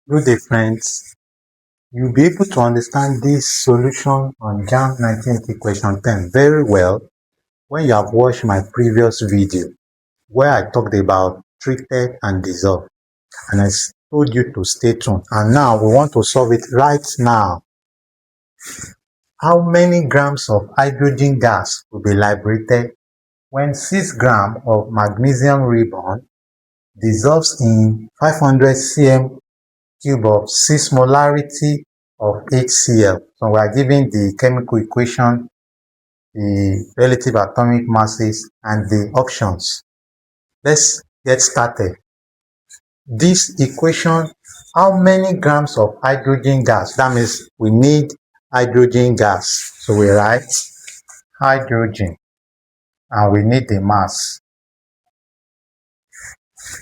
Good day, friends. You'll be able to understand this solution on JAMB 1980 question 10 very well when you have watched my previous video where I talked about treated and dissolved, and I told you to stay tuned. And now we want to solve it right now. How many grams of hydrogen gas will be liberated when 6 grams of magnesium ribbon dissolves in 500 cm cube of 6 molarity of HCl. So we are given the chemical equation, the relative atomic masses, and the options. Let's get started. This equation, how many grams of hydrogen gas? That means we need hydrogen gas. So we write hydrogen and we need the mass.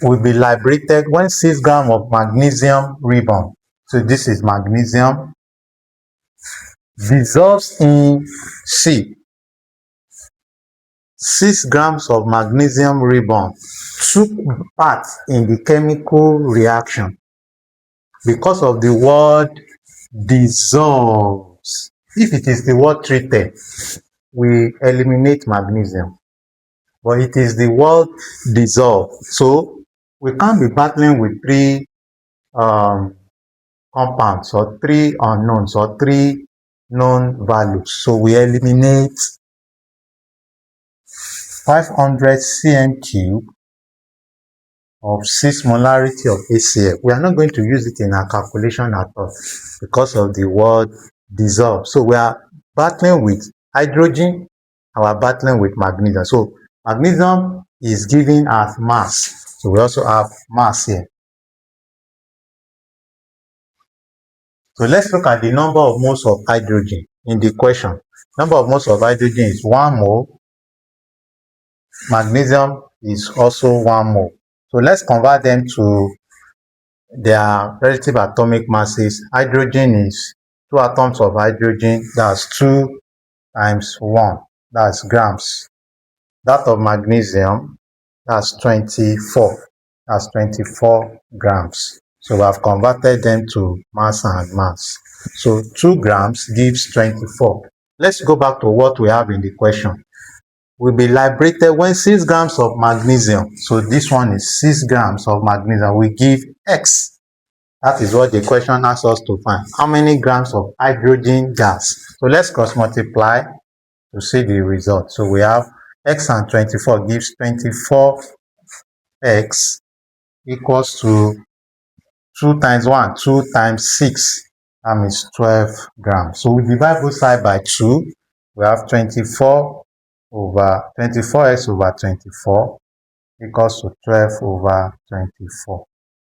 Will be liberated when 6 grams of magnesium ribbon. So this is magnesium dissolves in C. 6 grams of magnesium ribbon took part in the chemical reaction. Because of the word dissolves, if it is the word treated, we eliminate magnesium. But it is the word dissolve. So we can't be battling with 3 compounds or 3 unknowns or 3 known values. So we eliminate 500 cm cube of 6 molarity of HCl. We are not going to use it in our calculation at all because of the word dissolve. So we are battling with hydrogen and we are battling with magnesium. So magnesium is given as mass. So we also have mass here. So let's look at the number of moles of hydrogen in the question. Number of moles of hydrogen is 1 mole. Magnesium is also 1 mole. So let's convert them to their relative atomic masses. Hydrogen is 2 atoms of hydrogen, that's 2 times 1, that's grams. That of magnesium, that's 24, that's 24 grams. So we have converted them to mass and mass. So 2 grams gives 24. Let's go back to what we have in the question. Will be liberated when 6 grams of magnesium. So this one is 6 grams of magnesium. We give X. That is what the question asks us to find. How many grams of hydrogen gas? So let's cross multiply to see the result. So we have X and 24 gives 24X equals to 2 times 1, 2 times 6. That means 12 grams. So we divide both sides by 2. We have 24x over 24 equals to 12 over 24.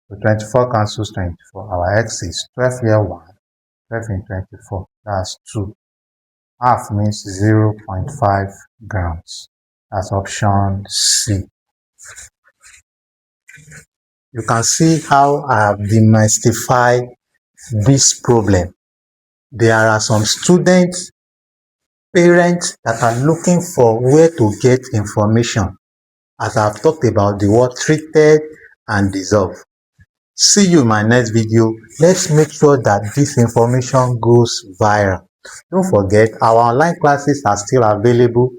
So 24 cancels 24. Our x is 12 here 1, 12 in 24. That's 2. Half means 0.5 grams. That's option C. You can see how I have demystified this problem. There are some students, parents that are looking for where to get information. As I've talked about the word treated and dissolved. See you in my next video. Let's make sure that this information goes viral. Don't forget, our online classes are still available.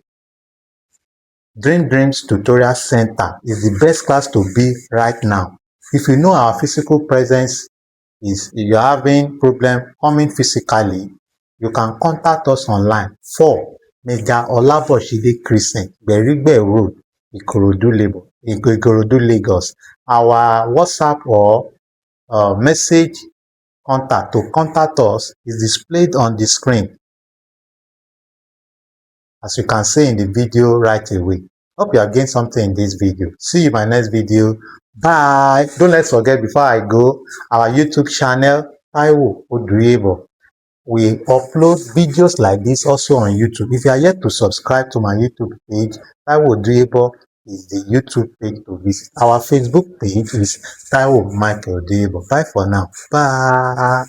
Dreams Tutorial Center is the best class to be right now. If you know our physical presence is, if you're having problem coming physically, you can contact us online for Mega OLABOSHINDE CRESCENT, GBERIGBE Road, Ikorodu, Lagos. Our WhatsApp or message contact to contact us is displayed on the screen, as you can see in the video right away. Hope you have gained something in this video. See you in my next video. Bye. Don't let's forget, before I go, our YouTube channel, IKORODU. We upload videos like this also on YouTube. If you are yet to subscribe to my YouTube page, IKORODU is the YouTube page to visit. Our Facebook page is Taiwo Michael Debo. Bye for now. Bye.